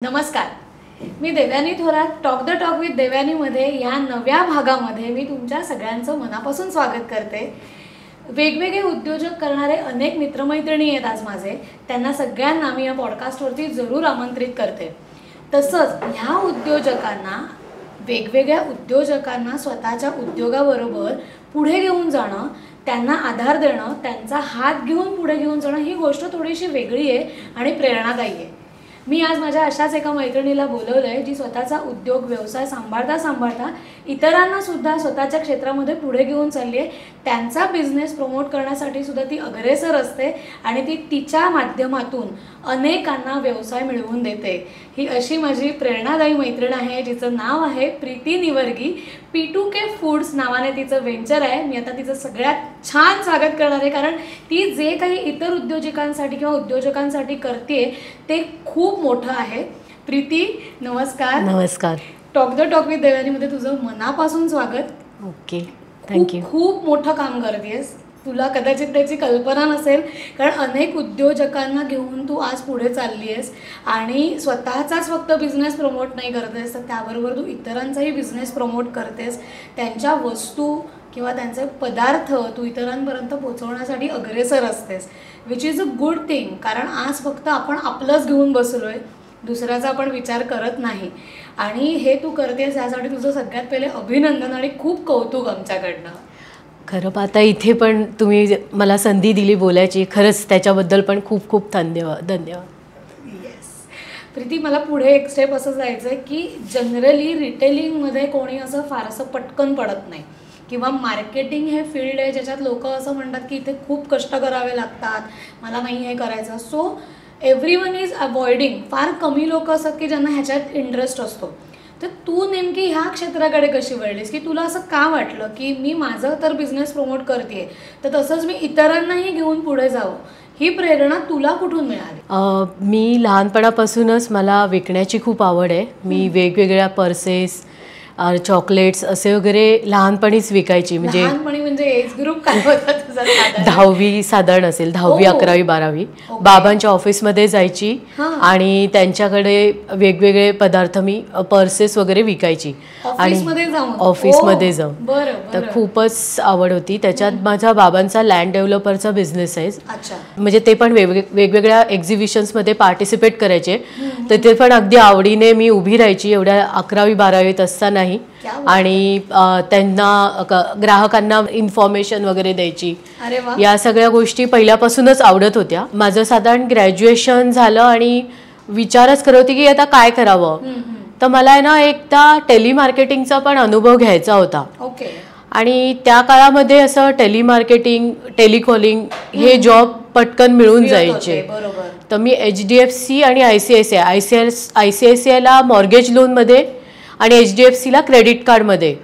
नमस्कार, मी Devyani Thorat talk the talk with देवयानीमध्ये या नव्या भागामध्ये मी तुमच्या सगळ्यांचं मनापासून स्वागत करते. वेगवेगळे उद्योजक करणारे अनेक मित्रमैत्रिणी आहेत आज माझे. त्यांना सगळ्यांना मी या पॉडकास्टवरती जरूर आमंत्रित करते. तसंच ह्या उद्योजकांना वेगवेगळ्या उद्योजकांना स्वतःच्या उद्योगाबरोबर पुढे घेऊन जाणं, त्यांना आधार देणं, त्यांचा हात घेऊन पुढे घेऊन जाणं ही गोष्ट थोडीशी वेगळी आहे आणि प्रेरणादायी आहे. मी आज माझ्या अशाच एका मैत्रिणीला बोलवलं आहे जी स्वतःचा उद्योग व्यवसाय सांभाळता इतरांना सुद्धा स्वतःच्या क्षेत्रामध्ये पुढे घेऊन चालली आहे. त्यांचा बिझनेस प्रमोट करण्यासाठी सुद्धा ती अग्रेसर असते आणि ती तिच्या माध्यमातून अनेकांना व्यवसाय मिळवून देते. ही अशी माझी प्रेरणादायी मैत्रीण आहे जिचं नाव आहे प्रीती निवर्गी. P2K फूड्स नावाने तिचं व्हेंचर आहे. मी आता तिचं सगळ्यात छान स्वागत करणार आहे कारण ती जे काही इतर उद्योजकांसाठी किंवा उद्योजकांसाठी करते ते खूप मोठं आहे. प्रीती, नमस्कार. नमस्कार. टॉक द टॉक विथ देवयानीमध्ये तुझं मनापासून स्वागत. Okay, thank you. खूप मोठं काम करतेस. तुला कदाचित त्याची कल्पना नसेल कारण अनेक उद्योजकांना घेऊन तू आज पुढे चालली आहेस आणि स्वतःचाच फक्त बिझनेस प्रमोट नाही करतेस तर त्याबरोबर तू इतरांचाही बिझनेस प्रमोट करतेस. त्यांच्या वस्तू किंवा त्यांचे पदार्थ तू इतरांपर्यंत पोहोचवण्यासाठी अग्रेसर असतेस, which is a good thing. कारण आज फक्त आपण आपलंच घेऊन बसलो आहे, दुसऱ्याचा आपण विचार करत नाही. आणि हे तू करतेस यासाठी तुझं सगळ्यात पहिले अभिनंदन आणि खूप कौतुक आमच्याकडनं. खरं पाहता इथे पण तुम्ही मला संधी दिली बोलायची, खरंच त्याच्याबद्दल पण खूप खूप धन्यवाद. येस प्रीती, मला पुढे एक स्टेप असं जायचं आहे की जनरली रिटेलिंगमध्ये कोणी असं फारसं पटकन पडत नाही किंवा मार्केटिंग हे फील्ड आहे ज्याच्यात लोक असं म्हणतात की इथे खूप कष्ट करावे लागतात, मला नाही हे करायचं. So everyone is avoiding. फार कमी लोक असतात की ज्यांना ह्याच्यात इंटरेस्ट असतो. तर तू नेमकी ह्या क्षेत्राकडे कशी वळलीस की तुला असं का वाटलं की मी माझं तर बिझनेस प्रमोट करते तर तसंच मी इतरांनाही घेऊन पुढे जावं? ही प्रेरणा तुला कुठून मिळाली? मी लहानपणापासूनच मला विकण्याची खूप आवड आहे. मी वेगवेगळ्या पर्सेस, चॉकलेट्स असे वगैरे लहानपणीच विकायची. म्हणजे एज ग्रुप काय होता तुझा? 10वी साधारण असेल, 10वी 11वी 12वी. बाबांच्या ऑफिसमध्ये जायची आणि त्यांच्याकडे वेगवेगळे पदार्थ मी पर्सेस वगैरे विकायची आणि ऑफिसमध्ये जाऊन. तर खूपच आवड होती. त्याच्यात माझा बाबांचा लँड डेव्हलपरचा बिझनेस आहे. म्हणजे ते पण वेगवेगळ्या एक्झिबिशन्समध्ये पार्टिसिपेट करायचे. तर ते पण अगदी आवडीने मी उभी राहायची एवढ्या 11वी 12वीत असताना आणि त्यांना ग्राहकांना इन्फॉर्मेशन वगैरे द्यायची. या सगळ्या गोष्टी पहिल्यापासूनच आवडत होत्या. माझं साधारण ग्रॅज्युएशन झालं आणि विचारच करत होती की आता काय करावं. तर मला आहे ना एकदा टेलिमार्केटिंगचा पण अनुभव घ्यायचा होता. आणि त्या काळामध्ये असं टेलिमार्केटिंग, टेलिकॉलिंग हे जॉब पटकन मिळून जायचे. तर मी HDFC आणि ICICIला मॉर्गेज लोनमध्ये आणि HDFCला क्रेडिट कार्डमध्ये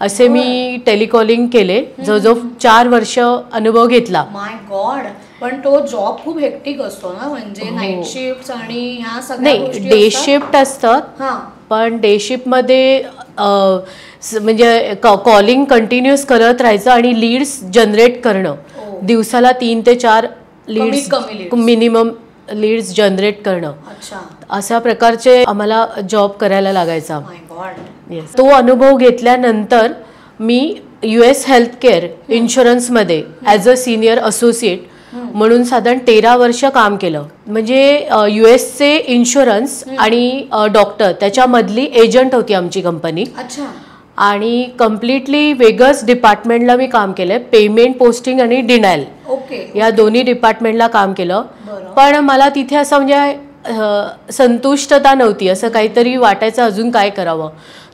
असे मी टेलिकॉलिंग केले. जवळजवळ 4 वर्ष अनुभव घेतला. माय गॉड. पण तो जॉब खूप हेक्टिक असतो ना, म्हणजे नाईट शिफ्ट आणि ह्या सगळ्या गोष्टी. नाही, डे शिफ्ट असतात. पण डे शिफ्टमध्ये म्हणजे कॉलिंग कंटिन्युअस करत राहायचं आणि लीड्स जनरेट करणं. दिवसाला 3 ते 4 लीड्स मिनिमम लीड्स जनरेट करणं. अशा प्रकारचे आम्हाला जॉब करायला लागायचा. तो अनुभव घेतल्यानंतर मी US हेल्थकेअर इन्शुरन्समध्ये ॲज अ सिनियर असोसिएट म्हणून साधारण 13 वर्ष काम केलं. म्हणजे USचे इन्शुरन्स आणि डॉक्टर त्याच्यामधली एजंट होती आमची कंपनी. आणि कम्प्लिटली वेगळंच डिपार्टमेंटला मी काम केलंय. पेमेंट, पोस्टिंग आणि डिनायल या दोन्ही डिपार्टमेंटला काम केलं. पण मला तिथे असं म्हणजे संतुष्टता नव्हती. असं काहीतरी वाटायचं अजून काय करावं.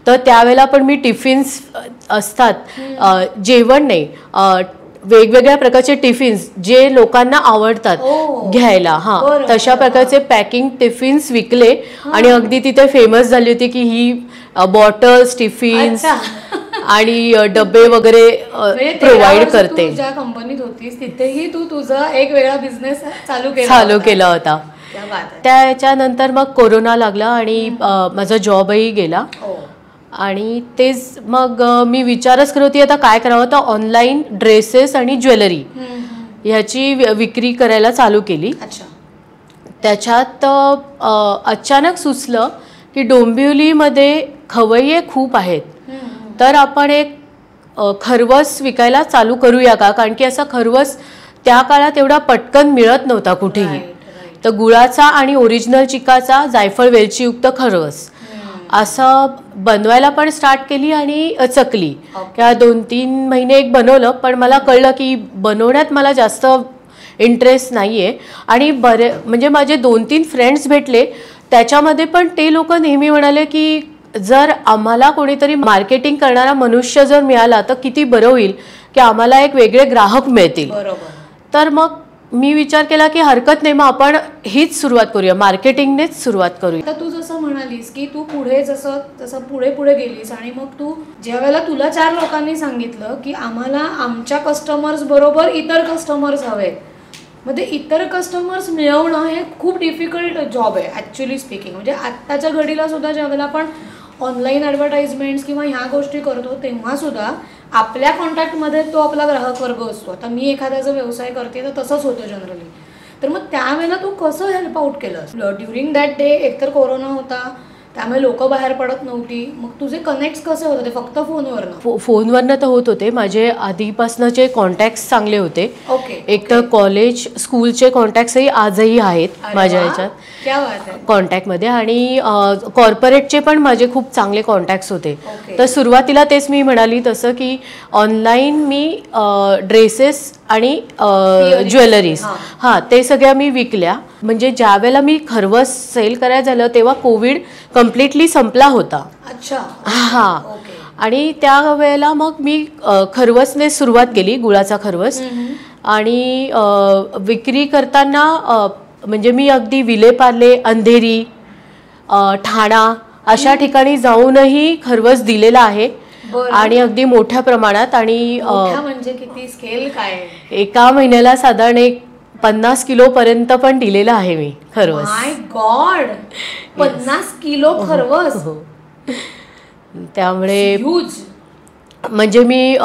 तर त्यावेळेला पण मी टिफिन्स असतात, जेवण नाही, वेगवेगळ्या प्रकारचे टिफिन्स जे लोकांना आवडतात घ्यायला, तशा प्रकारचे पॅकिंग टिफिन्स विकले. आणि अगदी तिथे फेमस झाली होती की ही बॉटल्स, टिफिन्स आणि डबे वगैरे प्रोव्हाइड करते. ज्या कंपनीत होतीस तिथेही तू तुझा एक वेगळा बिझनेस चालू केला होता. त्याच्यानंतर मग कोरोना लागला आणि माझा जॉबही गेला. आणि तेच मग मी विचारच करत होती आता काय करावं. तर ऑनलाईन ड्रेसेस आणि ज्वेलरी ह्याची विक्री करायला चालू केली. त्याच्यात अचानक सुचलं की डोंबिवलीमध्ये खवय्ये खूप आहेत, तर आपण एक खरवस विकायला चालू करूया का, कारण की असा खरवस त्या काळात एवढा पटकन मिळत नव्हता कुठेही. तर गुळाचा आणि ओरिजिनल चिकाचा जायफळ वेलचीयुक्त खरवस असं बनवायला पण स्टार्ट केली आणि चकली. त्या 2-3 महिने एक बनवलं, पण मला कळलं की बनवण्यात मला जास्त इंटरेस्ट नाही आहे. आणि म्हणजे माझे 2-3 फ्रेंड्स भेटले, त्याच्यामध्ये पण ते लोक नेहमी म्हणाले की जर आम्हाला कोणीतरी मार्केटिंग करणारा मनुष्य जर मिळाला तर किती बरं होईल, की आम्हाला एक वेगळे ग्राहक मिळतील. तर मग मी विचार केला की हरकत नाही, मग आपण हीच सुरुवात करूया, मार्केटिंगनेच सुरुवात करूया. आता तू जसं म्हणालीस की तू पुढे जसं पुढे गेलीस आणि मग तू ज्या वेळेला तुला 4 लोकांनी सांगितलं की आम्हाला आमच्या कस्टमर्स बरोबर इतर कस्टमर्स हवेत, मग ते इतर कस्टमर्स मिळवणं हे खूप डिफिकल्ट जॉब आहे ॲक्च्युली स्पीकिंग. म्हणजे आत्ताच्या घडीला सुद्धा ज्यावेळेला आपण ऑनलाईन ॲडव्हर्टाइजमेंट्स किंवा ह्या गोष्टी करतो तेव्हा सुद्धा आपल्या कॉन्टॅक्टमध्ये तो आपला ग्राहक वर्ग असतो. आता मी एखाद्याचा व्यवसाय करते तर तसंच होतं जनरली. तर मग त्यावेळेला तू कसं हेल्प आउट केलं ड्युरिंग दॅट डे? एकतर कोरोना होता, त्यामुळे लोक बाहेर पडत नव्हती, मग तुझे कनेक्ट कसे होते? ते फक्त फोनवरनं तर होत होते. माझे आधीपासूनचे कॉन्टॅक्ट्स चांगले होते. एक तर कॉलेज स्कूलचे कॉन्टॅक्ट्सही आजही आहेत माझ्या ह्याच्यात कॉन्टॅक्टमध्ये, आणि कॉर्पोरेटचे पण माझे खूप चांगले कॉन्टॅक्ट्स होते. तर सुरुवातीला तेच मी म्हणाली तसं की ऑनलाईन मी ड्रेसेस आणि ज्वेलरीज ते सगळ्या मी विकल्या. म्हणजे ज्या वेळेला मी खरवस सेल करायला झालं तेव्हा कोविड कम्प्लिटली संपला होता. आणि त्या वेळेला मग मी खरवसने सुरुवात केली, गुळाचा खरवस. आणि विक्री करताना म्हणजे मी अगदी विलेपार्ले, अंधेरी, ठाणा अशा ठिकाणी जाऊनही खरवस दिलेला आहे, आणि अगदी मोठ्या प्रमाणात. आणि म्हणजे किती स्केल काय? एका महिन्याला साधारण 50 किलो पर्यंत पण दिलेला आहे मी खरवस. माय गॉड, 50 किलो खरवस. त्यामुळे म्हणजे मी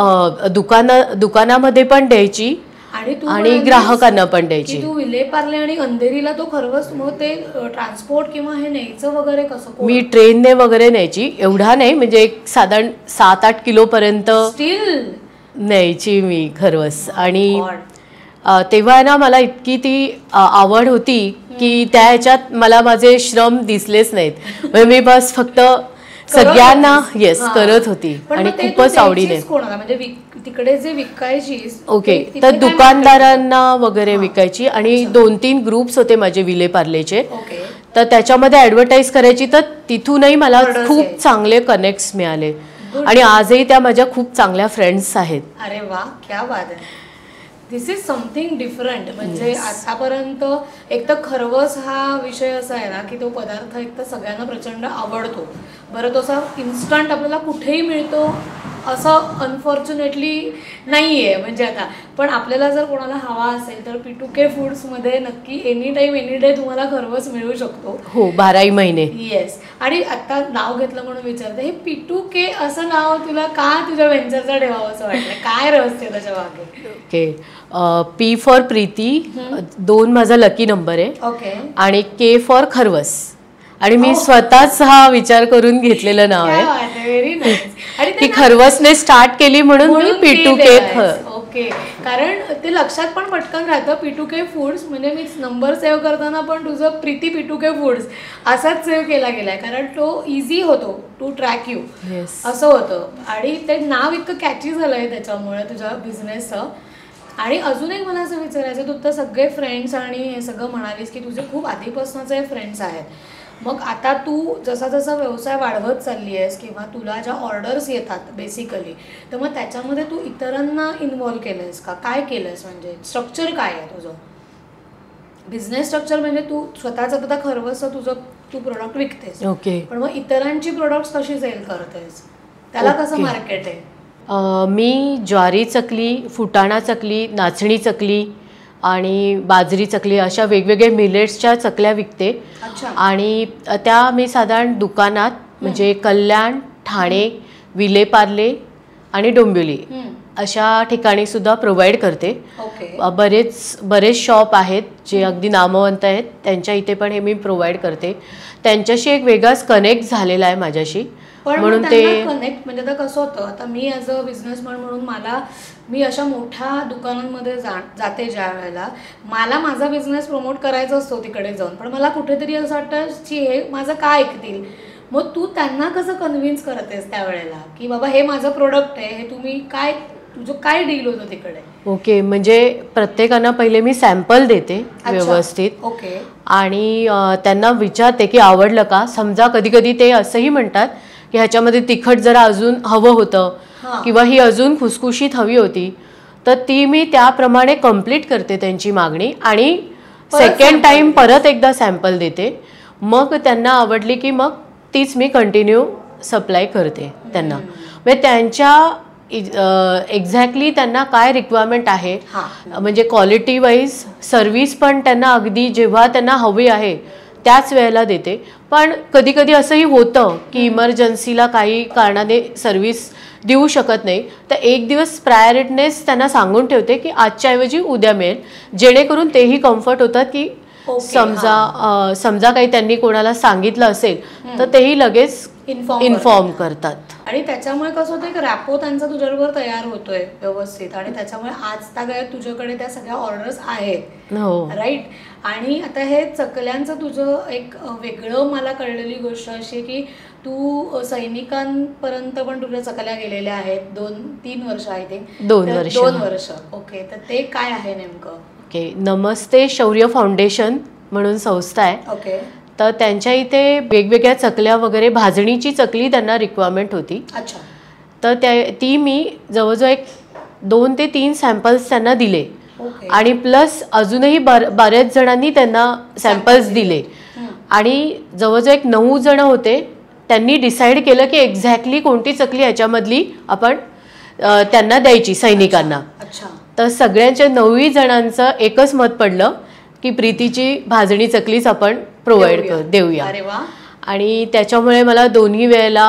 दुकानामध्ये पण द्यायची आणि ग्राहकांना पण द्यायची. तू विलेपार्ले आणि अंधेरीला तो खरवस मग ते ट्रान्सपोर्ट किंवा हे न्यायचं वगैरे कसं? मी ट्रेनने वगैरे न्यायची, एवढा नाही, म्हणजे एक साधारण 7-8 किलो पर्यंत न्यायची मी खरवस. आणि तेव्हा ना मला इतकी ती आवड होती की त्या ह्याच्यात मला माझे श्रम दिसलेच नाहीत. म्हणजे मी बस फक्त सगळ्यांना करत होती आणि खूपच आवडीने. तिकडे जे विकायची तर दुकानदारांना वगैरे विकायची, आणि 2-3 ग्रुप्स होते माझे विलेपार्लेचे, तर त्याच्यामध्ये ऍडव्हर्टाईज करायची. तर तिथूनही मला खूप चांगले कनेक्ट्स मिळाले, आणि आजही त्या माझ्या खूप चांगल्या फ्रेंड्स आहेत. अरे वा, क्या बात आहे. दिस इज समथिंग डिफरंट. म्हणजे आतापर्यंत एक तर खरवस हा विषय असा आहे ना की तो पदार्थ एक तर सगळ्यांना प्रचंड आवडतो. बरं, तो असा इन्स्टंट आपल्याला कुठेही मिळतो असं अनफॉर्च्युनेटली नाही आहे. म्हणजे आता पण आपल्याला जर कोणाला हवा असेल तर P2K फूड्समध्ये नक्की एनी टाईम एनी डे तुम्हाला खरवस मिळू शकतो. हो, 12 महिने. येस. आणि आता नाव घेतलं म्हणून विचारते, हे P2K असं नाव तुला का तुझ्या व्हेंचरचं ठेवावं असं वाटलं? काय रहस्य त्याच्या मागे? ओके, P फॉर प्रीती, 2 माझा लकी नंबर आहे, आणि K फॉर खरवस. आणि मी स्वतःच हा विचार करून घेतलेलं नाव आहे की खरवसने स्टार्ट केली म्हणून मी P2K. ओके, कारण ते लक्षात पण पटकन राहतं P2K फूड्स. म्हणजे मी नंबर सेव्ह करताना पण तुझं प्रीती P2K फूड्स असाच सेव्ह केला गेलाय, कारण तो इझी होतो टू ट्रॅक यू असं होतं. आणि ते नाव इतकं कॅची झालंय त्याच्यामुळे तुझ्या बिझनेसचं. आणि अजून एक मला असं विचारायचं, तू तर सगळे फ्रेंड्स आणि हे सगळं म्हणालीस की तुझे खूप आधीपासूनचे फ्रेंड्स आहेत. मग आता तू जसा जसा व्यवसाय वाढवत चालली आहेस किंवा तुला ज्या ऑर्डर्स येतात बेसिकली, तर मग त्याच्यामध्ये तू इतरांना इन्व्हॉल्व केलंयस का? काय केलंयस? म्हणजे स्ट्रक्चर काय आहे तुझं बिझनेस स्ट्रक्चर? म्हणजे तू स्वतःचं आता खरवस तू प्रोडक्ट विकतेस, पण मग इतरांची प्रोडक्ट्स कशी सेल करतेस? त्याला कसं मार्केट आहे? मी ज्वारी चकली, फुटाणा चकली, नाचणी चकली आणि बाजरी चकली अशा वेगवेगळे मिलेट्सच्या चकल्या विकते. आणि त्या मी साधारण दुकानात म्हणजे कल्याण, ठाणे, विलेपार्ले आणि डोंबिवली अशा ठिकाणी सुद्धा प्रोव्हाइड करते. ओके. बरेच शॉप आहेत जे अगदी नामवंत आहेत, त्यांच्या इथे पण हे मी प्रोव्हाइड करते. त्यांच्याशी एक वेगळाच कनेक्ट झालेला आहे माझ्याशी, म्हणून ते कनेक्ट म्हणजे आता कसं होतं, आता मी ॲज अ बिझनेसमॅन म्हणून मी अशा मोठ्या दुकानांमध्ये जाते ज्या वेळेला मला माझा बिझनेस प्रमोट करायचा असतो तिकडे जाऊन, पण मला कुठेतरी असं वाटतं की हे माझं काय ऐकतील. मग तू त्यांना कसं कन्व्हिन्स करतेस त्यावेळेला की बाबा हे माझं प्रोडक्ट आहे, हे तुम्ही काय, तुझं काय डील होतं तिकडे? ओके, म्हणजे प्रत्येकांना पहिले मी सॅम्पल देते व्यवस्थित. ओके. आणि त्यांना विचारते की आवडलं का. समजा कधी कधी ते असंही म्हणतात की ह्याच्यामध्ये तिखट जरा अजून हवं होतं किंवा ही अजून खुसखुशीत हवी होती, तर ती मी त्याप्रमाणे कंप्लीट करते त्यांची मागणी आणि सेकंड टाइम परत एकदा सॅम्पल देते. मग त्यांना आवडली की मग तीच मी कंटिन्यू सप्लाय करते त्यांना. म्हणजे त्यांच्या एक्झॅक्टली त्यांना काय रिक्वायरमेंट आहे, म्हणजे क्वालिटी वाईज सर्व्हिस पण त्यांना अगदी जेव्हा त्यांना हवी आहे त्याच वेळेला देते. पण कधी कधी असंही होतं की इमर्जन्सीला काही कारणाने सर्व्हिस देऊ शकत नाही, तर एक दिवस प्रायोरिटीनेस त्यांना सांगून ठेवते की आजच्या ऐवजी उद्या मिळेल, जेणेकरून तेही कम्फर्ट होतात की समजा काही त्यांनी कोणाला सांगितलं असेल तर तेही लगेच इन्फॉर्म करतात. आणि त्याच्यामुळे कसं होतं की रॅपो त्यांचा तुझ्याबरोबर तयार होतोय व्यवस्थित, आणि त्याच्यामुळे आज तागायत तुझ्याकडे त्या सगळ्या ऑर्डर्स आहेत. हो, राईट. आणि आता हे चकल्यांचं तुझं एक वेगळं मला कळलेली गोष्ट अशी की तू सैनिकांपर्यंत पण तुझ्या चकल्या गेलेल्या आहेत. 2-3 वर्ष आहे ते. 2 वर्ष. ओके. तर ते काय आहे नेमकं? ओके, नमस्ते शौर्य फाउंडेशन म्हणून संस्था आहे. ओके. तर त्यांच्या इथे वेगवेगळ्या चकल्या वगैरे, भाजणीची चकली त्यांना रिक्वायरमेंट होती. अच्छा. तर ती मी जवळजवळ 2 ते 3 सॅम्पल्स त्यांना दिले. आणि प्लस अजूनही बऱ्याच जणांनी त्यांना सॅम्पल्स दिले. आणि जवळजवळ 9 जण होते. त्यांनी डिसाईड केलं की एक्झॅक्टली कोणती चकली ह्याच्यामधली आपण त्यांना द्यायची सैनिकांना. तर सगळ्यांच्या 9 जणांचं एकच मत पडलं की प्रीतीची भाजणी चकलीच आपण प्रोव्हाइड देऊया. आणि त्याच्यामुळे मला दोन्ही वेळेला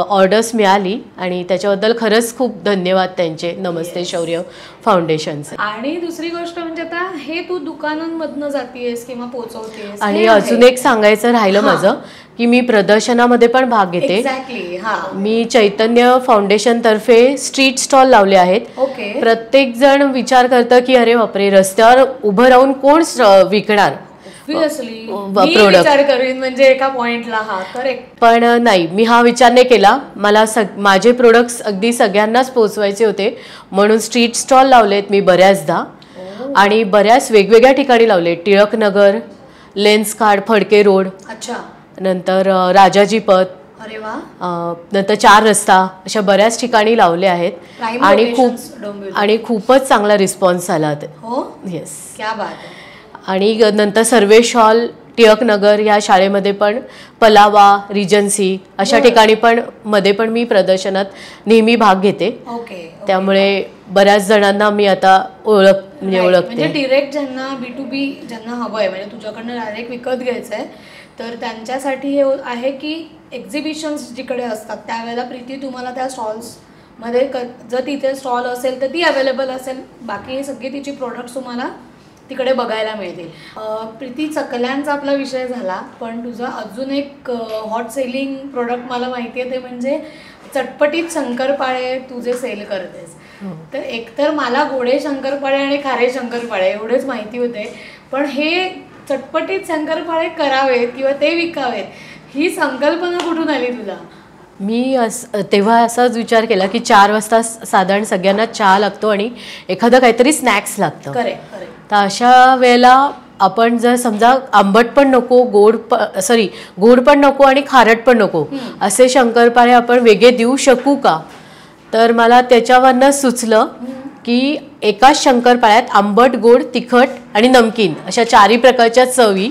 ऑर्डर्स मिळाली आणि त्याच्याबद्दल खरंच खूप धन्यवाद त्यांचे, नमस्ते शौर्य फाउंडेशनचे. आणि दुसरी गोष्ट म्हणजे आता हे तू दुकानांमधनं जातीयस किंवा पोहोचवतेस. आणि अजून एक सांगायचं राहिलं माझं की मी प्रदर्शनामध्ये पण भाग घेते. मी चैतन्य फाउंडेशन तर्फे स्ट्रीट स्टॉल लावले आहेत. प्रत्येक जण विचार करतं की अरे बापरे, रस्त्यावर उभं राहून कोण विकणार विचार करीन म्हणजे एका पॉइंटला. हा करेक्ट. पण नाही, मी हा विचार नाही केला. मला माझे प्रोडक्ट्स अगदी सगळ्यांनाच पोहोचवायचे होते, म्हणून स्ट्रीट स्टॉल लावलेत मी बऱ्याचदा. आणि बऱ्याच वेगवेगळ्या ठिकाणी लावले. टिळकनगर, लेन्सकार्ड, फडके रोड, नंतर राजाजी पथ, नंतर 4 रस्ता, अशा बऱ्याच ठिकाणी लावले आहेत. आणि खूपच चांगला रिस्पॉन्स आला. येस. आणि नंतर सर्वेश हॉल, टिळकनगर या शाळेमध्ये पण, पलावा, रिजन्सी अशा ठिकाणी पण मध्ये पण मी प्रदर्शनात नेहमी भाग घेते. त्यामुळे बऱ्याच जणांना मी आता ओळखते. म्हणजे डिरेक्ट ज्यांना B2B ज्यांना हवं आहे, म्हणजे तुझ्याकडनं डायरेक्ट विकत घ्यायचं आहे, तर त्यांच्यासाठी हे आहे की एक्झिबिशन्स जिकडे असतात त्यावेळेला प्रीती तुम्हाला त्या स्टॉल्समध्ये जर तिथे स्टॉल असेल तर ती अवेलेबल असेल. बाकी सगळी तिची प्रोडक्ट्स तुम्हाला तिकडे बघायला मिळतील. प्रीती, चकल्यांचा आपला विषय झाला, पण तुझा अजून एक हॉट सेलिंग प्रोडक्ट मला माहिती आहे, ते म्हणजे चटपटीत शंकरपाळे तुझे सेल करतेस. तर एकतर मला गोडे शंकरपाळे आणि खारे शंकरपाळे एवढेच माहिती होते, पण हे चटपटीत शंकरपाळे करावेत किंवा ते विकावेत, ही संकल्पना कुठून आली तुला? मी तेव्हा असाच विचार केला की 4 वाजता साधारण सगळ्यांना चहा लागतो आणि एखादं काहीतरी स्नॅक्स लागतं. तर अशा वेळेला आपण जर समजा आंबट पण नको, गोड पण नको आणि खारट पण नको असे शंकरपाळे आपण वेगळे देऊ शकू का? तर मला त्याच्यावरनं सुचलं की एकाच शंकरपाळ्यात आंबट, गोड, तिखट आणि नमकीन अशा 4 प्रकारच्या चवी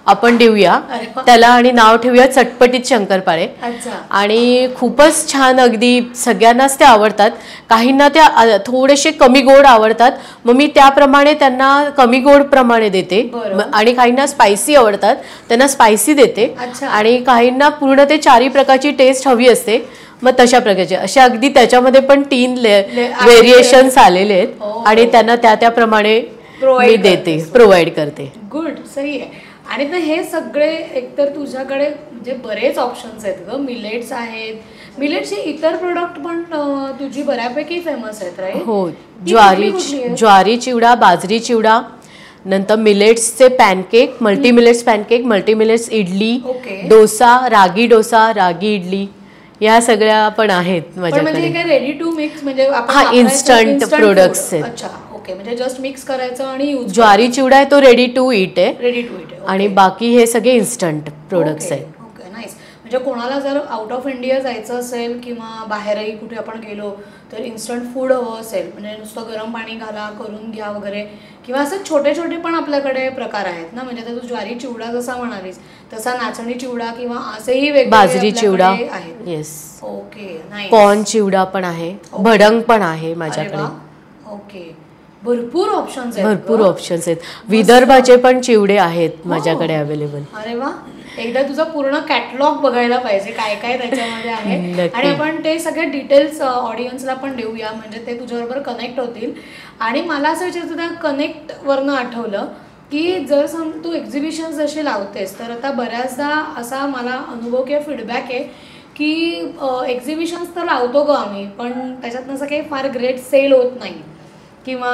आपण देऊया त्याला आणि नाव ठेवूया चटपटीत शंकरपाळे. आणि खूपच छान, अगदी सगळ्यांनाच ते आवडतात. काहींना त्या थोडेसे कमी गोड आवडतात, मग मी त्याप्रमाणे त्यांना कमी गोड प्रमाणे देते. आणि काहींना स्पायसी आवडतात, त्यांना स्पायसी देते. आणि काहींना पूर्ण ते 4 प्रकारची टेस्ट हवी असते, मग तशा प्रकारचे असे अगदी त्याच्यामध्ये पण 3 व्हेरिएशन्स आलेले आहेत आणि त्यांना त्याप्रमाणे मी देते, प्रोव्हाइड करते. गुड, सही आहे. आणि तर हे सगळे एकतर तुझ्याकडे म्हणजे बरेच ऑप्शन्स आहेत ग. मिलेट्स आहेत, मिलेट्सचे इतर प्रोडक्ट पण तुझी बऱ्यापैकी फेमस आहेत, राईट? हो, ज्वारी चिवडा, बाजरी चिवडा, नंतर मिलेट्सचे pancake, multi millets pancake, multi millets idli, dosa, ragi idli, या सगळ्या पण आहेत माझ्याकडे. म्हणजे रेडी टू मिक्स म्हणजे इन्स्टंट प्रोडक्ट्स आहेत. अच्छा, ओके. म्हणजे जस्ट मिक्स करायचं आणि यूज. ज्वारी चिवडा आहे तो रेडी टू ईट आहे, रेडी टू ईट, आणि बाकी हे सगळे इन्स्टंट प्रोडक्ट्स आहेत. Okay, nice. म्हणजे कोणाला जर आउट ऑफ इंडिया जायचं असेल किंवा बाहेरही कुठे आपण गेलो तर इन्स्टंट फूड हवं असेल, म्हणजे नुसतं गरम पाणी घाला, करून घ्या वगैरे, किंवा असं छोटे छोटे पण आपल्याकडे प्रकार आहेत ना. म्हणजे तू ज्वारी चिवडा जसा म्हणालीस तसा नाचणी चिवडा किंवा असेही वेगवेगळे बाजरी चिवडा आहेत. येस. Okay, nice. कॉर्न चिवडा पण आहे, भडंग पण आहे माझ्याकडे. ओके, भरपूर ऑप्शन्स आहेत. भरपूर ऑप्शन्स आहेत. विदर्भाचे पण चिवडे आहेत माझ्याकडे अवेलेबल. अरे वा, एकदा तुझा पूर्ण कॅटलॉग बघायला पाहिजे काय काय त्याच्यामध्ये आहे. आणि आपण ते सगळे डिटेल्स ऑडियन्सला पण देऊया, म्हणजे ते तुझ्याबरोबर कनेक्ट होतील. आणि मला असं विचारायचं होतं, कनेक्ट वरनं आठवलं की जर तू एक्झिबिशन्स जशी लावतेस तर आता बऱ्याचदा असा मला अनुभव किंवा फीडबॅक आहे की एक्झिबिशन्स तर लावतो ग आम्ही, पण त्याच्यातनं असं काही फार ग्रेट सेल होत नाही किंवा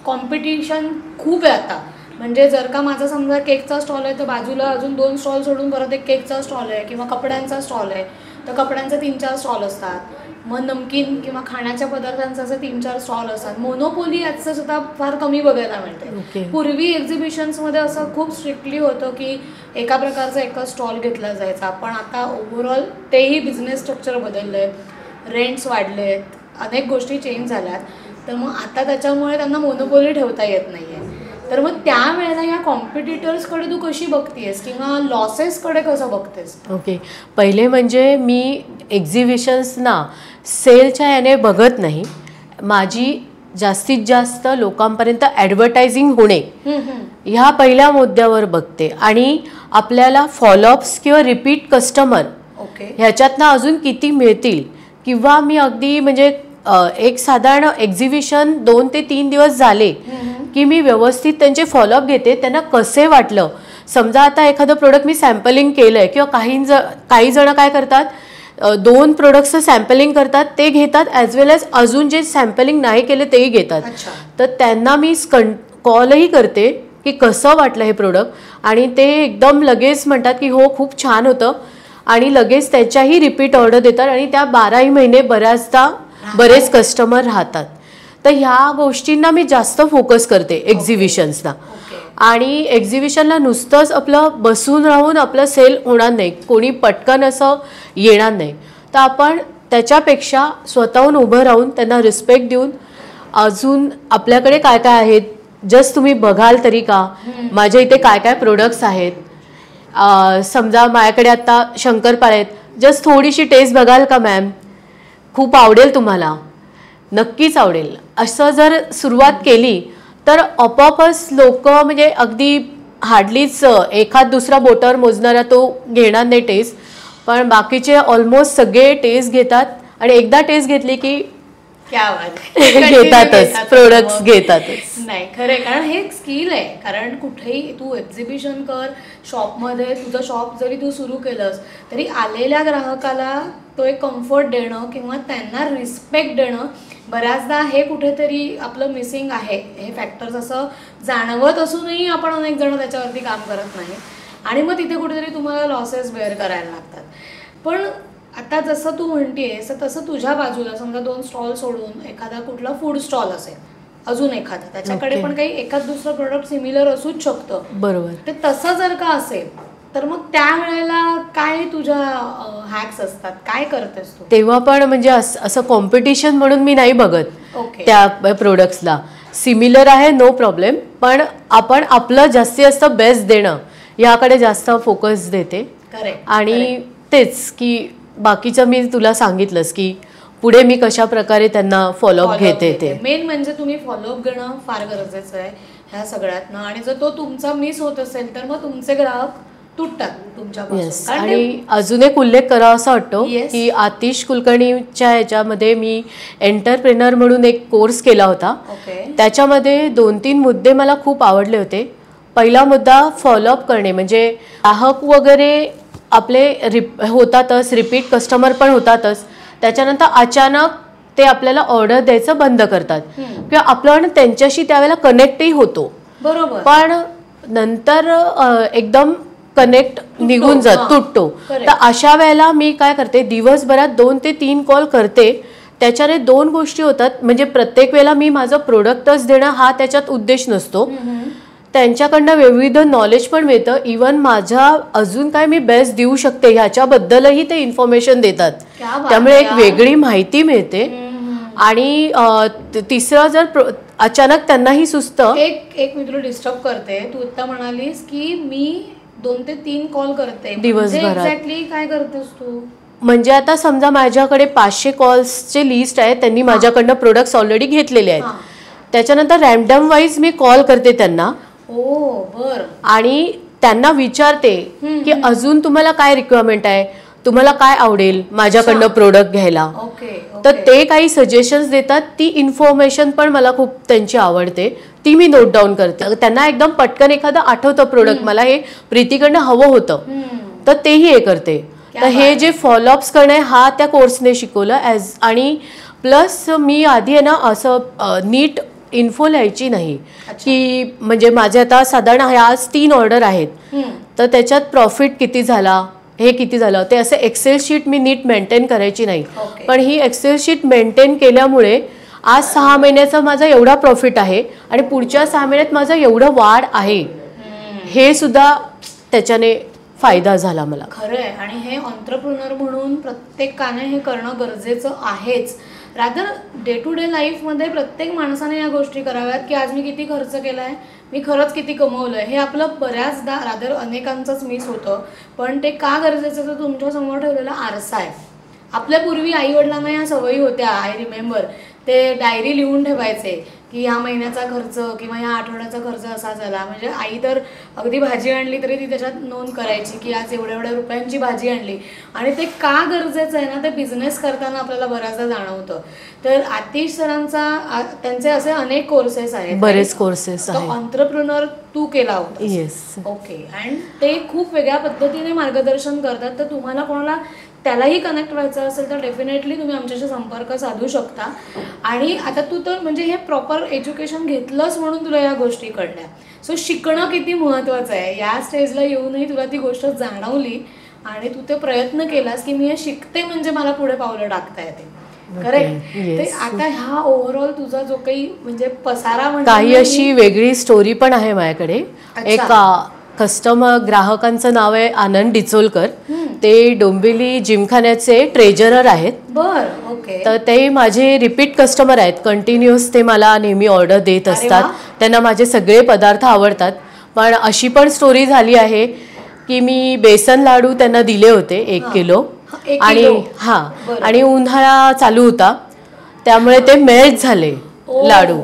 कॉम्पिटिशन खूप आहे आता. म्हणजे जर का माझा समजा केकचा स्टॉल आहे तर बाजूला अजून 2 स्टॉल सोडून परत एक केकचा स्टॉल आहे, किंवा कपड्यांचा स्टॉल आहे तर कपड्यांचे 3-4 स्टॉल असतात. मग नमकीन किंवा खाण्याच्या पदार्थांचे असे 3-4 स्टॉल असतात. मोनोपोली याचं सुद्धा फार कमी बघायला मिळते. पूर्वी एक्झिबिशन्समध्ये असं खूप स्ट्रिक्टली होतं की एका प्रकारचा एकच स्टॉल घेतला जायचा, पण आता ओव्हरऑल तेही बिझनेस स्ट्रक्चर बदललं आहे, रेंट्स वाढले आहेत, अनेक गोष्टी चेंज झाल्यात. तर मग आता त्याच्यामुळे त्यांना मोनोपोली ठेवता येत नाही आहे. तर मग त्यावेळेला या कॉम्पिटिटर्सकडे तू कशी बघतेस किंवा लॉसेसकडे कसं बघतेस? ओके, पहिले म्हणजे मी एक्झिबिशन्सना सेलच्या याने बघत नाही. माझी जास्तीत जास्त लोकांपर्यंत ॲडव्हर्टायझिंग होणे ह्या पहिल्या मुद्द्यावर बघते, आणि आपल्याला फॉलोअप्स किंवा रिपीट कस्टमर ह्याच्यातनं अजून किती मिळतील. किंवा मी अगदी म्हणजे एक साधारण एक्झिबिशन 2 ते 3 दिवस झाले की मी व्यवस्थित त्यांचे फॉलोअप घेते, त्यांना कसे वाटलं. समजा आता एखादं प्रोडक्ट मी सॅम्पलिंग केलं आहे, किंवा काही जण काय करतात, 2 प्रोडक्ट्सचं सॅम्पलिंग करतात, ते घेतात, ॲज वेल एज अजून जे सॅम्पलिंग नाही केले तेही घेतात. तर त्यांना मी कॉलही करते की कसं वाटलं हे प्रोडक्ट, आणि ते एकदम लगेच म्हणतात की हो खूप छान होतं, आणि लगेच त्याच्याही रिपीट ऑर्डर देतात, आणि त्या 12ही महिने बऱ्याचदा बरेच कस्टमर राहतात. तर ह्या गोष्टींना मी जास्त फोकस करते एक्झिबिशन्सना. आणि एक्झिबिशनला नुसतंच आपलं बसून राहून आपलं सेल होणार नाही, कोणी पटकन असं येणार नाही. तर आपण त्याच्यापेक्षा स्वतःहून उभं राहून त्यांना रिस्पेक्ट देऊन अजून आपल्याकडे काय काय आहेत जस्ट तुम्ही बघाल तरी का, माझ्या इथे काय काय प्रोडक्ट्स आहेत. समजा माझ्याकडे आता शंकरपाळे आहेत, जस्ट थोडीशी टेस्ट बघाल का मॅम, खूप आवडेल तुम्हाला, नक्कीच आवडेल. असं जर सुरुवात केली तर आपोआपच लोक म्हणजे अगदी हार्डलीच एखाद दुसरा बोटावर मोजणारा तो घेणार नाही टेस्ट, पण बाकीचे ऑलमोस्ट सगळे टेस्ट घेतात, आणि एकदा टेस्ट घेतली की घेतातच, प्रोडक्ट्स घेतातच. नाही खरंय, कारण हे एक स्किल आहे. कारण कुठेही तू एक्झिबिशन कर, शॉपमध्ये तुझं शॉप जरी तू सुरू केलंस तरी आलेल्या ग्राहकाला तो एक कम्फर्ट देणं किंवा त्यांना रिस्पेक्ट देणं, बऱ्याचदा हे कुठेतरी आपलं मिसिंग आहे. हे फॅक्टर्स असं जाणवत असूनही आपण अनेक जण त्याच्यावरती काम करत नाही, आणि मग तिथे कुठेतरी तुम्हाला लॉसेस बेअर करायला लागतात. पण आता जसं तू म्हणतेस तसं तुझ्या बाजूला समजा 2 स्टॉल सोडून एखादा कुठला फूड स्टॉल असेल, अजून एखादा त्याच्याकडे पण काही एखाद दुसरं प्रोडक्ट सिमिलर असूच शकतं, बरोबर. ते तसं जर का असेल तर मग त्यावेळेला काय तुझ्या हॅक्स असतात, काय करतेस तू तेव्हा? पण म्हणजे असं कॉम्पिटिशन म्हणून मी नाही बघत त्या प्रोडक्ट्सला. सिमिलर आहे नो प्रॉब्लेम, पण आपण आपलं जास्तीत जास्त बेस्ट देणं याकडे जास्त फोकस देते. आणि तेच की बाकीचं मी तुला सांगितलंस की पुढे मी कशा प्रकारे त्यांना फॉलोअप घेते. ते मेन म्हणजे तुम्ही फॉलोअप घेणं फार गरजेचं आहे ह्या सगळ्यातनं. आणि जर तो तुमचा मिस होत असेल तर मग तुमचे ग्राहक तुटतात तुमच्यापासून. येस. आणि अजून एक उल्लेख करावा असा वाटतो की आतिश कुलकर्णीच्या ह्याच्यामध्ये मी एंटरप्रेनर म्हणून एक कोर्स केला होता. त्याच्यामध्ये 2-3 मुद्दे मला खूप आवडले होते. पहिला मुद्दा फॉलोअप करणे, म्हणजे ग्राहक वगैरे आपले होतातच, रिपीट कस्टमर पण होतातच, त्याच्यानंतर अचानक ते आपल्याला ऑर्डर द्यायचं बंद करतात किंवा आपण त्यांच्याशी त्यावेळेला कनेक्टही होतो. बरोबर. पण नंतर एकदम कनेक्ट निघून तुटतो. तर अशा वेळेला मी काय करते, दिवसभरात 2 ते 3 कॉल करते. त्याच्याने 2 गोष्टी होतात. म्हणजे प्रत्येक वेळेला मी माझं प्रोडक्टच देणं हा त्याच्यात उद्देश नसतो. त्यांच्याकडनं विविध नॉलेज पण मिळतं. इवन माझ्या अजून काय मी बेस्ट देऊ शकते ह्याच्याबद्दलही ते इन्फॉर्मेशन देतात. त्यामुळे एक वेगळी माहिती मिळते. आणि तिसरं, जर अचानक त्यांनाही सुचतं. एक मी तुला डिस्टर्ब करते. तू आता म्हणालीस की मी 2 ते 3 कॉल करते दिवसभरात. एक्झॅक्टली काय करतेस तू? म्हणजे आता समजा माझ्याकडे 500 कॉल्सचे लिस्ट आहे, त्यांनी माझ्याकडनं प्रोडक्ट्स ऑलरेडी घेतलेले आहेत. त्याच्यानंतर रॅन्डम वाईज मी कॉल करते त्यांना. आणि त्यांना विचारते की अजून तुम्हाला काय रिक्वायरमेंट आहे, तुम्हाला काय आवडेल माझ्याकडनं प्रोडक्ट घ्यायला. तर ते काही सजेशन्स देतात. ती इन्फॉर्मेशन पण मला खूप त्यांची आवडते, ती मी नोट डाऊन करते. त्यांना एकदम पटकन एखादं आठवतं प्रोडक्ट, मला हे प्रीतीकडनं हवं होतं, तर तेही हे करते. तर हे जे फॉलोअप्स करणे हा त्या कोर्सने शिकवलं. आणि प्लस मी आधी आहे ना असं नीट इन्फो लिहायची नाही की, म्हणजे माझे आता साधारण आज 3 ऑर्डर आहेत, तर त्याच्यात प्रॉफिट किती झाला, हे किती झालं, ते असं एक्सेल शीट मी नीट मेंटेन करायची नाही. पण ही एक्सेल शीट मेंटेन केल्यामुळे आज 6 महिन्याचा माझा एवढा प्रॉफिट आहे आणि पुढच्या 6 महिन्यात माझं एवढं वाढ आहे, हे सुद्धा त्याच्याने फायदा झाला मला. खरंय. आणि हे एंटरप्रेन्योर म्हणून प्रत्येकाने हे करणं गरजेचं आहेच. रादर डे टू डे लाईफमध्ये प्रत्येक माणसाने या गोष्टी कराव्यात की आज मी किती खर्च केलाय, मी खरंच किती कमवलंय. हे आपलं बऱ्याचदा रादर अनेकांचंच मिस होतं. पण ते का गरजेचं, तर तुमच्या समोर ठेवलेला आरसा आहे. आपल्या पूर्वी आई वडिलांना या सवयी होत्या. आय रिमेंबर ते डायरी लिहून ठेवायचे की ह्या महिन्याचा खर्च किंवा ह्या आठवड्याचा खर्च असा झाला. म्हणजे आई तर अगदी भाजी आणली तरी ती त्याच्यात नोंद करायची की आज एवढ्या एवढ्या रुपयांची भाजी आणली. आणि ते का गरजेचं आहे ना, ते बिझनेस करताना आपल्याला बऱ्याचदा जाणवतं. तर आतिश सरांचा त्यांचे असे अनेक कोर्सेस आहेत, बरेच कोर्सेस आहेत. एंटरप्रेन्योर तू केला होता. येस. ओके. आणि ते खूप वेगळ्या पद्धतीने मार्गदर्शन करतात. तर तुम्हाला कोणाला त्यालाही कनेक्ट व्हायचं असेल तर डेफिनेटली तुम्ही आमच्याशी संपर्क साधू शकता. आणि आता तू तर म्हणजे हे प्रॉपर एज्युकेशन घेतलंस म्हणून तुला या गोष्टी कळल्या. सो शिकणं किती महत्त्वाचं आहे. या स्टेजला येऊनही तुला ती गोष्ट जाणवली आणि तू ते प्रयत्न केलास की मी हे शिकते म्हणजे मला पुढे पावलं टाकता येते. करेक्ट. ते आता हा ओव्हरऑल तुझा जो काही म्हणजे पसारा, म्हणजे काही अशी वेगळी स्टोरी पण आहे माझ्याकडे. एक कस्टमर, ग्राहकांचं नाव आहे आनंद डिचोलकर. ते डोंबिवली जिमखान्याचे ट्रेजरर आहेत. ओके. तर ते माझे रिपीट कस्टमर आहेत. कंटिन्युअस ते मला नेहमी ऑर्डर देत असतात. त्यांना माझे सगळे पदार्थ आवडतात. पण अशी पण स्टोरी झाली आहे की मी बेसन लाडू त्यांना दिले होते 1 किलो. आणि उन्हाळा चालू होता त्यामुळे ते मेल्ट झाले लाडू.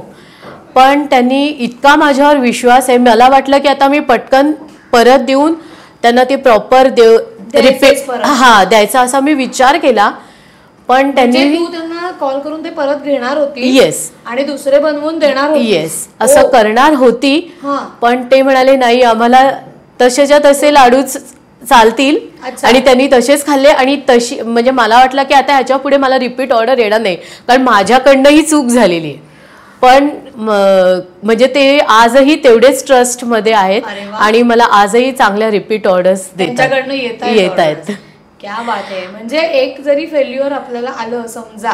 पण त्यांनी इतका माझ्यावर विश्वास आहे, मला वाटलं की आता मी पटकन परत देऊन त्यांना ते प्रॉपर द्यायचा असा मी विचार केला. पण त्यांनी तू त्यांना कॉल करून ते परत घेणार होती. येस. आणि दुसरे बनवून देणार होती. येस, असं करणार होती. पण ते म्हणाले नाही, आम्हाला तसेच्या तसे लाडूच चालतील. आणि त्यांनी तसेच खाल्ले. आणि तशी म्हणजे मला वाटलं की आता ह्याच्या पुढे मला रिपीट ऑर्डर येणार नाही, कारण माझ्याकडनं ही चूक झालेली आहे. पण म्हणजे ते आजही तेवढेच ट्रस्ट मध्ये आहेत आणि मला आजही चांगल्या रिपीट ऑर्डर्स येत आहेत. क्या बात आहे. म्हणजे एक जरी फेल्युअर आपल्याला आलं समजा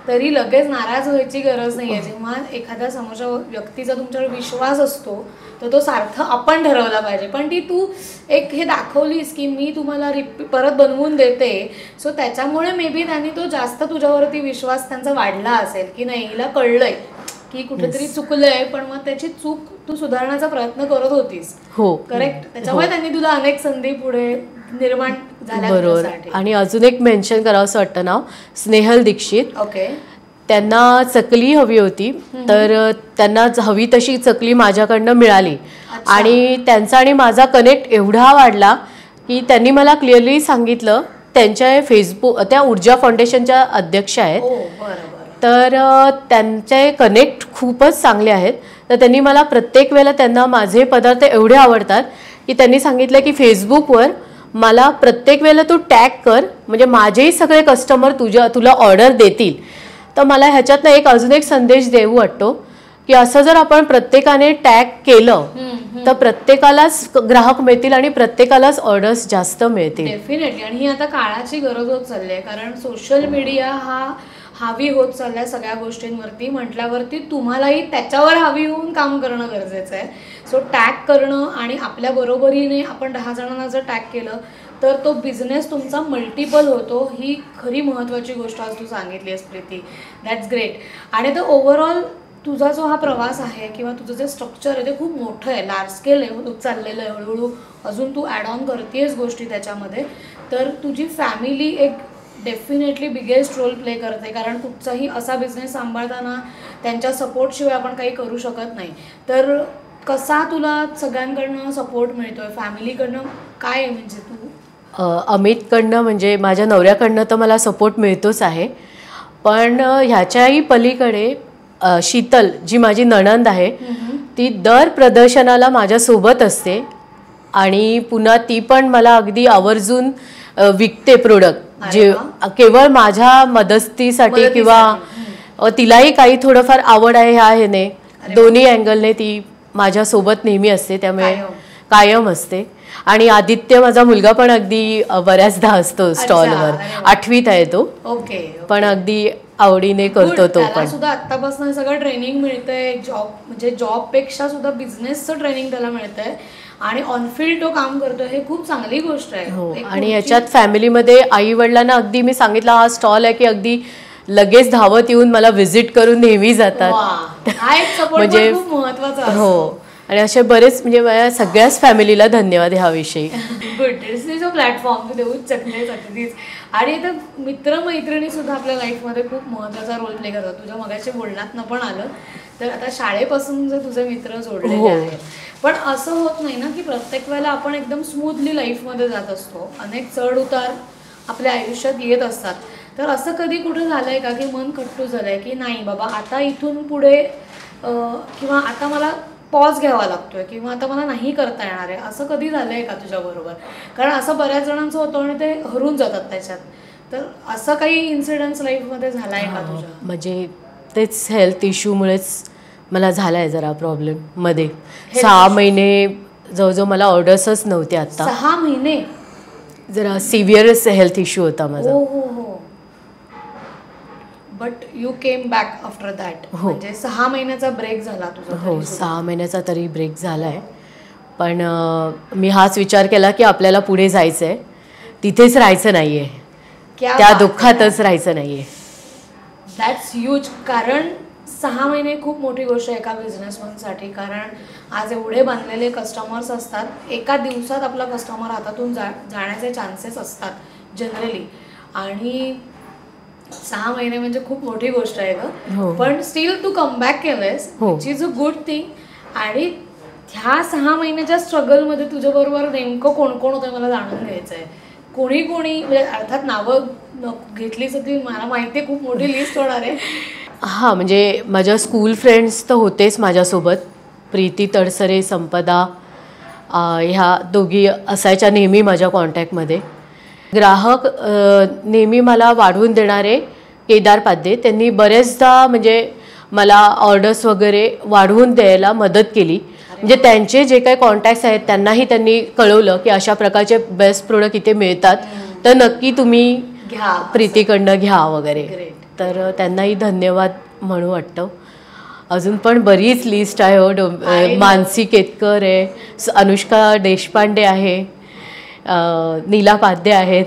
तरी लगेच नाराज व्हायची गरज नाहीये. जेव्हा एखाद्या समोरच्या व्यक्तीचा तुमच्यावर विश्वास असतो तर तो सार्थ आपण ठरवला पाहिजे. पण ती तू एक हे दाखवलीस की मी तुम्हाला परत बनवून देते. सो त्याच्यामुळे मे बी त्यांनी तो जास्त तुझ्यावरती विश्वास त्यांचा वाढला असेल की नाही, हिला कळलंय की कुठेतरी चुकलंय, पण मग त्याची चूक तू सुधारण्याचा प्रयत्न करत होतीस. हो, करेक्ट. त्याच्यामुळे त्यांनी तुला अनेक संधी पुढे निर्माण झाल्या. बरोबर. आणि अजून एक मेन्शन करावं असं वाटतं नाव स्नेहल दीक्षित. ओके. त्यांना चकली हवी होती, तर त्यांना हवी तशी चकली माझ्याकडनं मिळाली. आणि त्यांचा आणि माझा कनेक्ट एवढा वाढला की त्यांनी मला क्लिअरली सांगितलं, त्यांच्या फेसबुक, त्या ऊर्जा फाउंडेशनच्या अध्यक्ष आहेत, तर त्यांचे कनेक्ट खूपच चांगले आहेत. तर त्यांनी मला प्रत्येक वेळेला, त्यांना माझे पदार्थ एवढे आवडतात की त्यांनी सांगितलं की फेसबुकवर मला प्रत्येक वेळेला तू टॅग कर, म्हणजे माझेही सगळे कस्टमर तुला ऑर्डर देतील. तर मला ह्याच्यातनं अजून एक संदेश देऊ वाटतो की असं जर आपण प्रत्येकाने टॅग केलं तर प्रत्येकालाच ग्राहक मिळतील आणि प्रत्येकालाच ऑर्डर्स जास्त मिळतील. डेफिनेटली. आणि ही आता काळाची गरज होत चालली आहे, कारण सोशल मीडिया हा हावी होत चाललाय सगळ्या गोष्टींवरती म्हटल्यावरती तुम्हालाही त्याच्यावर हावी होऊन काम करणं गरजेचं आहे. सो टॅग करणं, आणि आपल्या बरोबरीने आपण 10 जणांना जर टॅग केलं तर तो बिझनेस तुमचा मल्टिपल होतो. ही खरी महत्त्वाची गोष्ट आज तू सांगितली आहेस प्रीती. That's great. आणि तर ओव्हरऑल तुझा जो हा प्रवास आहे किंवा तुझं जे स्ट्रक्चर आहे ते खूप मोठं आहे, लार्ज स्केल आहे, चाललेलं आहे हळूहळू. अजून तू ॲड ऑन करतेस गोष्टी त्याच्यामध्ये. तर तुझी फॅमिली एक डेफिनेटली बिगेस्ट रोल प्ले करते, कारण कुठचाही असा बिझनेस सांभाळताना त्यांच्या सपोर्टशिवाय आपण काही करू शकत नाही. तर कसा तुला सगळ्यांकडनं सपोर्ट मिळतोय, फॅमिलीकडनं काय आहे? म्हणजे तू अमितकडनं, म्हणजे माझ्या नवऱ्याकडनं तर मला सपोर्ट मिळतोच आहे, पण ह्याच्याही पलीकडे शीतल, जी माझी नणंद आहे, ती दर प्रदर्शनाला माझ्यासोबत असते आणि पुन्हा ती पण मला अगदी आवर्जून विकते प्रोडक्ट, जे केवळ माझ्या मदतीसाठी किंवा तिलाही काही थोडंफार आवड आहे ह्या ह्याने, दोन्ही अँगलने ती माझ्यासोबत नेहमी असते, त्यामुळे कायम असते. आणि आदित्य माझा मुलगा पण अगदी बऱ्याचदा असतो स्टॉलवर, 8वीत आहे तो, पण अगदी आवडीने करतो तो पण. सुद्धा आतापासून सगळं ट्रेनिंग मिळतंय, जॉब म्हणजे जॉबपेक्षा सुद्धा बिझनेसचं ट्रेनिंग त्याला मिळतंय आणि ऑनफिल्ड तो काम करतोय, हे खूप चांगली गोष्ट आहे. हो. आणि याच्यात फॅमिलीमध्ये आई वडिलांना अगदी मी सांगितलं हा स्टॉल आहे की अगदी लगेच धावत येऊन मला व्हिजिट करून नेहमी जातात. म्हणजे खूप महत्वाचा. हो. आणि असे बरेच, म्हणजे माझ्या सगळ्याच फॅमिलीला धन्यवाद ह्याविषयी. गुड. इट्स अ प्लॅटफॉर्म तू देऊच शकतेस अगदीच. आणि आता मित्रमैत्रिणी सुद्धा आपल्या लाईफमध्ये खूप महत्त्वाचा रोल प्ले करतात. तुझ्या मगाशी बोलण्यातनं पण आलं, तर आता शाळेपासून जे तुझे मित्र जोडलेले आहेत, पण असं होत नाही ना की प्रत्येक वेळेला आपण एकदम स्मूथली लाईफमध्ये जात असतो, अनेक चढ उतार आपल्या आयुष्यात येत असतात. तर असं कधी कुठे झालंय का की मन खट्टू झालंय की नाही बाबा आता इथून पुढे किंवा आता मला पॉज घ्यावा लागतोय किंवा आता मला नाही करता येणार आहे, असं कधी झालंय का तुझ्या बरोबर? कारण असं बऱ्याच जणांचं होतं आणि ते हरून जातात त्याच्यात. तर असं काही इन्सिडेंट्स लाईफमध्ये झालाय का तुझ्या? म्हणजे तेच हेल्थ इश्यूमुळेच मला झालाय जरा प्रॉब्लेम मध्ये. 6 महिने जवळजवळ मला ऑर्डर्सच नव्हते. आता 6 महिने जरा सिव्हिअरच हेल्थ इश्यू होता माझा. But you came back after that. म्हणजे 6 महिन्याचा ब्रेक झाला तुझा? हो, 6 महिन्याचा तरी ब्रेक झाला आहे. पण मी हाच विचार केला की आपल्याला पुढे जायचं आहे, तिथेच राहायचं नाही आहे, त्या दुःखातच राहायचं नाही आहे. That's huge. कारण 6 महिने खूप मोठी गोष्ट आहे एका बिझनेसमॅनसाठी. कारण आज एवढे बांधलेले कस्टमर्स असतात, एका दिवसात आपला कस्टमर हातातून जाण्याचे चान्सेस असतात जनरली. आणि 6 महिने म्हणजे खूप मोठी गोष्ट आहे ग. पण स्टील तू कमबॅक केलंयस, which is a good thing. आणि ह्या 6 महिन्याच्या स्ट्रगलमध्ये तुझ्या बरोबर नेमकं कोण कोण होतं मला जाणून घ्यायचं आहे. कोणी म्हणजे अर्थात नावं घेतलीच ती मला माहिती आहे, खूप मोठी लिस्ट होणार आहे. हां, म्हणजे माझ्या स्कूल फ्रेंड्स तर होतेच माझ्यासोबत, प्रीती तडसरे, संपदा, ह्या दोघी असायच्या नेहमी माझ्या कॉन्टॅक्टमध्ये. ग्राहक नेहमी मला वाढवून देणारे केदार पाध्ये, त्यांनी बरेचदा म्हणजे मला ऑर्डर्स वगैरे वाढवून द्यायला मदत केली. म्हणजे त्यांचे जे काही कॉन्टॅक्ट्स आहेत त्यांनाही त्यांनी कळवलं की अशा प्रकारचे बेस्ट प्रोडक्ट इथे मिळतात, तर नक्की तुम्ही प्रीतीकडनं घ्या वगैरे. तर त्यांनाही धन्यवाद म्हणू वाटतं. अजून पण बरीच लिस्ट आहे हो. मानसी केतकर आहे, अनुष्का देशपांडे आहे, नीला पाध्ये आहेत.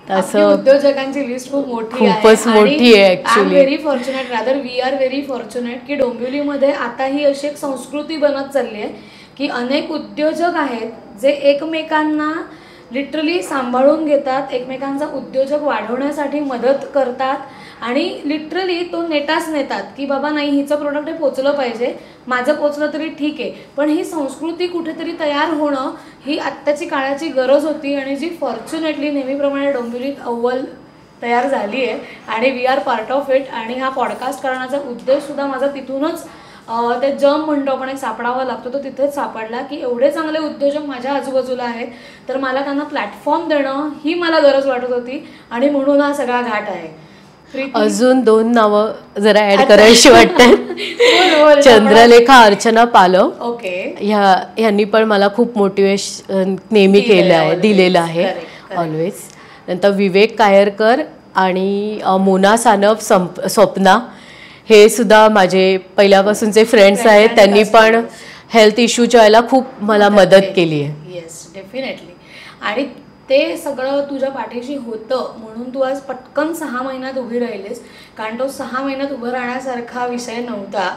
असं उद्योजकांची लिस्ट खूप मोठी आहे, खूपच मोठी आहे actually. Very fortunate, rather we are very fortunate की डोंबिवलीमध्ये आता ही अशी एक संस्कृती बनत चालली आहे की अनेक उद्योजक आहेत जे एकमेकांना लिटरली सांभाळून घेतात, एकमेकांचा उद्योजक वाढवण्यासाठी मदत करतात आणि लिटरली तो नेटाच नेतात की बाबा नाही हिचं प्रोडक्ट हे पोचलं पाहिजे, माझं पोचलं तरी ठीक आहे. पण ही संस्कृती कुठेतरी तयार होणं ही आत्ताची काळाची गरज होती आणि जी फॉर्च्युनेटली नेहमीप्रमाणे डोंबिवलीत अव्वल तयार झाली आहे आणि we are part of it. आणि हा पॉडकास्ट करण्याचा उद्देशसुद्धा माझा तिथूनच ते जम म्हणतो आपण एक सापडावा लागतो तो तिथेच सापडला की एवढे चांगले उद्योजक माझ्या आजूबाजूला आहेत तर मला त्यांना प्लॅटफॉर्म देणं ही मला गरज वाटत होती आणि म्हणून हा सगळा घाट आहे. अजून 2 नावं जरा ऍड करायची वाटतात. चंद्रलेखा अर्चना पालव, ओके, ह्यांनी पण मला खूप मोटिवेशन नेहमी केलं आहे, दिलेलं आहे ऑलवेज. नंतर विवेक कायरकर आणि मोना सानप, स्वप्ना, हे सुद्धा माझे पहिल्यापासूनचे फ्रेंड्स आहेत. त्यांनी पण हेल्थ इश्यूच्या वेळेला खूप मला मदत केली आहे. Yes, definitely. आणि ते सगळं तुझ्या पाठीशी होतं म्हणून तू आज पटकन 6 महिन्यात उभी राहिलीस, कारण तो 6 महिन्यात उभं राहण्यासारखा विषय नव्हता,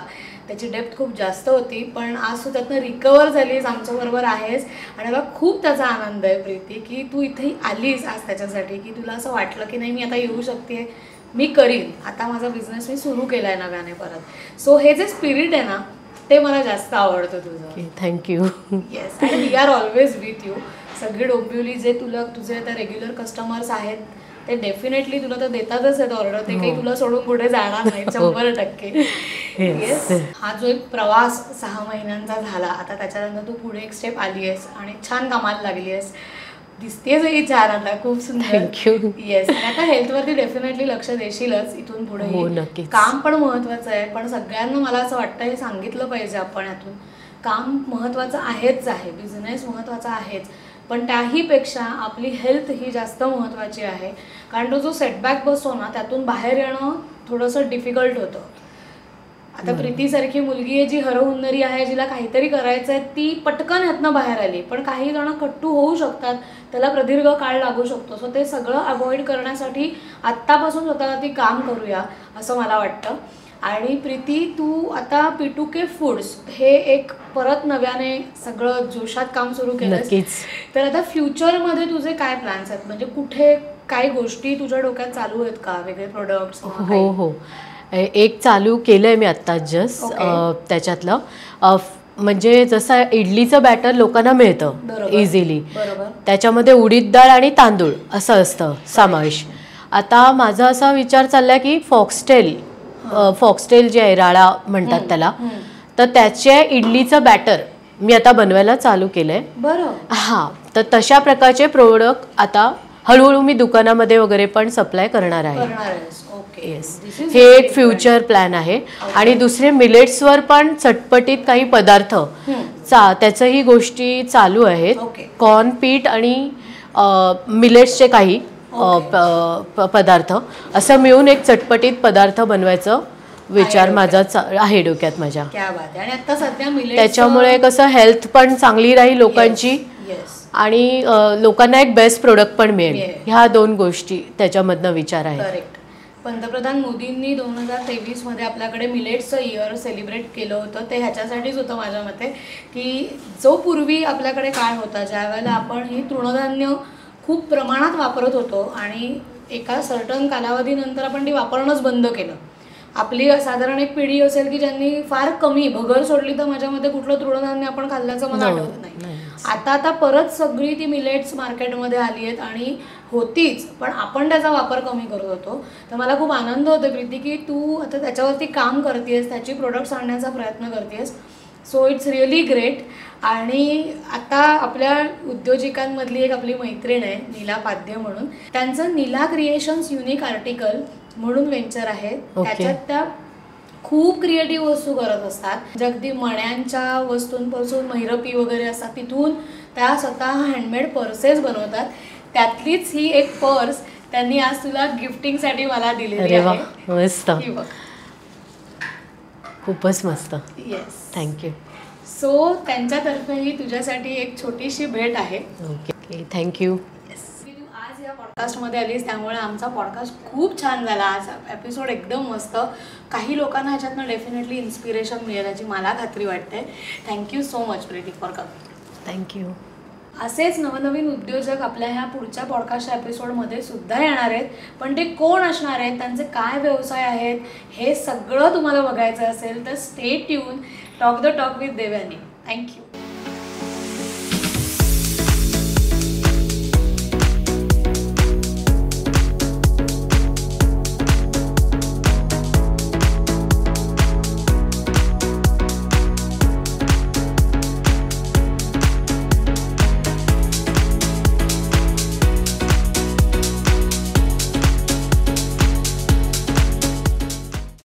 त्याची डेप्थ खूप जास्त होती. पण आज तू त्यातनं रिकवर झालीस, आमच्याबरोबर आहेस आणि मला खूप त्याचा आनंद आहे प्रीती की तू इथे आलीस आज त्याच्यासाठी की तुला असं वाटलं की नाही मी आता येऊ शकते, मी करीन, आता माझा बिझनेस मी सुरू केला आहे नव्याने परत. सो हे जे स्पिरिट आहे ना ते मला जास्त आवडतं तुझं. थँक्यू. येस, आणि we are always with you. सगळे डोंबिवली जे तुझे आता रेग्युलर कस्टमर्स आहेत ते डेफिनेटली तुला तर देतातच आहेत ऑर्डर, ते काही तुला सोडून पुढे जाणार नाही 100%. येस, हा जो एक प्रवास 6 महिन्यांचा झाला, आता त्याच्यानंतर तू पुढे एक स्टेप आली आहेस आणि छान कामाला लागली आहेस, दिसतेच ही छान आता, खूप सुंदर. थँक्यू. येस, आणि आता हेल्थवरती डेफिनेटली लक्ष देशीलच इथून पुढे. हो, नक्कीच. काम पण महत्वाचं आहे, पण सगळ्यांना मला असं वाटतं हे सांगितलं पाहिजे आपण यातून, काम महत्वाचं आहेच आहे, बिझनेस महत्वाचा आहेच, पण त्याहीपेक्षा आपली हेल्थ ही जास्त महत्त्वाची आहे. कारण तो जो सेटबॅक बसतो ना त्यातून बाहेर येणं थोडंसं डिफिकल्ट होतं. आता प्रीतीसारखी मुलगी आहे जी हरहुन्नरी आहे, जिला काहीतरी करायचं आहे, ती पटकन ह्यातनं बाहेर आली, पण काही जण कट्टू होऊ शकतात, त्याला प्रदीर्घ काळ लागू शकतो. सो ते सगळं अवॉइड करण्यासाठी आत्तापासून स्वतःला ती काम करूया असं मला वाटतं. आणि प्रीती, तू आता P2K फूड्स हे एक परत नव्याने सगळं जोशात काम सुरू केलं, तर आता फ्युचरमध्ये तुझे काय प्लॅन्स आहेत, म्हणजे कुठे काय गोष्टी तुझ्या डोक्यात चालू आहेत का, वेगळे प्रोडक्ट्स? हो हो, एक चालू केलंय मी आत्ता जस्ट. त्याच्यातलं म्हणजे जसं इडलीचं बॅटर लोकांना मिळतं इझिली, त्याच्यामध्ये उडीद डाळ आणि तांदूळ असं असतं समावेश. आता माझा असा विचार चाललाय की फॉक्सटेल जे आहे, राळा म्हणतात त्याला, तर त्याच्या इडलीचं बॅटर मी आता बनवायला चालू केलंय. बरं. हां, तर तशा प्रकारचे प्रोडक्ट आता हळूहळू मी दुकानामध्ये वगैरे पण सप्लाय करणार आहे. येस, हे एक फ्युचर प्लॅन आहे. आणि दुसरे मिलेट्सवर पण चटपटीत काही पदार्थ त्याच्याही गोष्टी चालू आहेत. कॉर्न पीठ आणि मिलेट्सचे काही पदार्थ असं मिळून एक चटपटीत पदार्थ बनवायचं विचार माझा आहे डोक्यात माझ्या. आणि आता सध्या त्याच्यामुळे कसं हेल्थ पण चांगली राहील लोकांची आणि लोकांना एक बेस्ट प्रोडक्ट पण मिळेल. ह्या 2 गोष्टी त्याच्यामधनं विचार आहे. करेक्ट. पंतप्रधान मोदींनी 2023 मध्ये आपल्याकडे मिलेट्सचं इयर सेलिब्रेट केलं होतं, ते ह्याच्यासाठीच होतं माझ्या मते की जो पूर्वी आपल्याकडे काळ होता ज्या वेळेला आपण ही तृणधान्य खूप प्रमाणात वापरत होतो आणि एका सर्टन कालावधीनंतर आपण ती वापरणंच बंद केलं. आपली साधारण एक पिढी असेल की ज्यांनी फार कमी भगर सोडली, तर माझ्यामध्ये कुठलं तृणधान्य आपण खाल्ल्याचं मला आठवत नाही. आता परत सगळी ती मिलेट्स मार्केटमध्ये आली आहेत आणि होतीच, पण आपण त्याचा वापर कमी करत होतो. तर मला खूप आनंद होतो प्रीती की तू आता त्याच्यावरती काम करतेस, त्याची प्रोडक्ट्स आणण्याचा प्रयत्न करतेस. So it's really great. आणि आता आपल्या उद्योजकांमधली एक आपली मैत्रीण आहे नीला पाध्ये म्हणून, त्यांचं नीला क्रिएशन्स युनिक आर्टिकल म्हणून वेंचर आहे. त्याच्यात त्या खूप क्रिएटिव्ह वस्तू करत असतात, अगदी मण्यांच्या वस्तूंपासून महिरपी वगैरे असतात, तिथून त्या स्वतः हँडमेड पर्सेस बनवतात. त्यातलीच ही एक पर्स त्यांनी आज तुला गिफ्टिंगसाठी मला दिलेली आहे. मस्त, खूपच मस्त. Yes, thank you. सो त्यांच्यातर्फेही तुझ्यासाठी एक छोटीशी भेट आहे. Okay, thank you. तू आज या पॉडकास्टमध्ये आलीस त्यामुळे आमचा पॉडकास्ट खूप छान झाला. आज एपिसोड एकदम मस्त. काही लोकांना ह्याच्यातनं डेफिनेटली इन्स्पिरेशन मिळेल याची मला खात्री वाटते. Thank you so much Preeti for coming. Thank you. असेच नवनवीन उद्योजक आपल्या ह्या पुढच्या पॉडकास्ट एपिसोडमध्ये सुद्धा येणार आहेत. पण ते कोण असणार आहेत, त्यांचे काय व्यवसाय आहेत, हे सगळं तुम्हाला बघायचं असेल तर stay tune. Talk the talk with Devyani. Thank you.